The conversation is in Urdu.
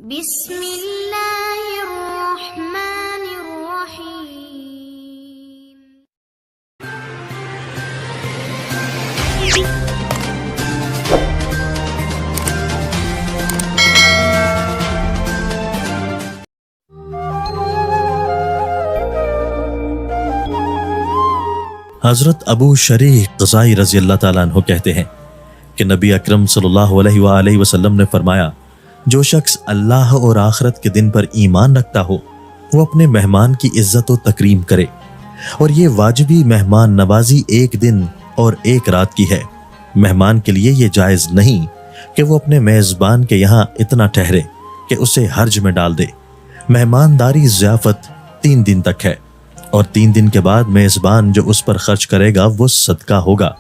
بسم اللہ الرحمن الرحیم۔ حضرت ابو شریح قصائی رضی اللہ تعالیٰ عنہ کہتے ہیں کہ نبی اکرم صلی اللہ علیہ وآلہ وسلم نے فرمایا، جو شخص اللہ اور آخرت کے دن پر ایمان رکھتا ہو وہ اپنے مہمان کی عزت و تکریم کرے، اور یہ واجبی مہمان نوازی ایک دن اور ایک رات کی ہے۔ مہمان کے لیے یہ جائز نہیں کہ وہ اپنے میزبان کے یہاں اتنا ٹھہرے کہ اسے حرج میں ڈال دے۔ مہمانداری ضیافت 3 دن تک ہے، اور 3 دن کے بعد میزبان جو اس پر خرچ کرے گا وہ صدقہ ہوگا۔